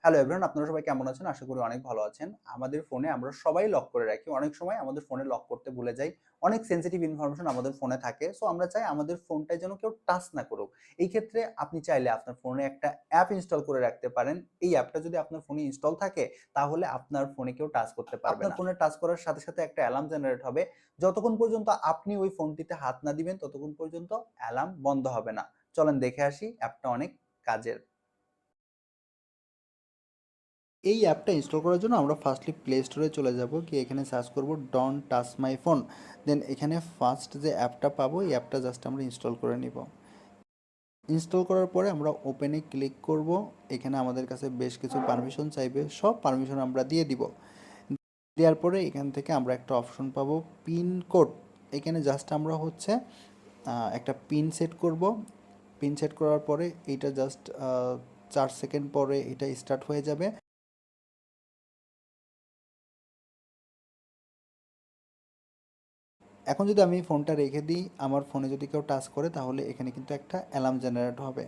Hello everyone, আপনারা সবাই কেমন আছেন? আশা করি অনেক ভালো আছেন। আমাদের ফোনে আমরা সবাই লক করে রাখি। অনেক সময় আমাদের ফোনে লক করতে ভুলে যাই। অনেক সেনসিটিভ ইনফরমেশন আমাদের ফোনে থাকে। সো আমরা চাই আমাদের ফোনটায় যেন কেউ টাচ না করুক। এই ক্ষেত্রে আপনি চাইলে আপনার ফোনে একটা অ্যাপ ইনস্টল করে রাখতে পারেন। এই অ্যাপটা যদি আপনার ফোনে ইনস্টল থাকে তাহলে আপনার ফোনে কেউ টাচ করতে পারবে না। আপনার ফোনে টাচ করার সাথে, সাথে একটা অ্যালার্ম জেনারেট হবে। যতক্ষণ পর্যন্ত আপনি ওই ফোনটিতে হাত না দিবেন ততক্ষণ পর্যন্ত অ্যালার্ম বন্ধ হবে না। চলেন দেখে আসি অ্যাপটা অনেক কাজের। এই অ্যাপটা ইনস্টল করার জন্য আমরা ফার্স্টলি প্লে স্টোরে চলে যাব, গিয়ে এখানে সার্চ করব ডন্ট টাচ মাই ফোন। দেন এখানে ফার্স্ট যে অ্যাপটা পাবো এই অ্যাপটা জাস্ট আমরা ইনস্টল করে নিব। ইনস্টল করার পরে আমরা ওপেনে ক্লিক করব। এখানে আমাদের কাছে বেশ কিছু পারমিশন চাইবে, সব পারমিশন আমরা দিয়ে দিব। দেওয়ার পরে এখান থেকে আমরা একটা অপশন পাবো পিন কোড। এখানে জাস্ট আমরা হচ্ছে একটা পিন সেট করব। পিন সেট করার পরে এইটা জাস্ট 4 সেকেন্ড পরে এটা স্টার্ট হয়ে যাবে। এখন যদি আমি ফোনটা রেখে দিই, আমার ফোনে যদি কেউ টাচ করে তাহলে এখানে কিন্তু একটা অ্যালার্ম জেনারেট হবে।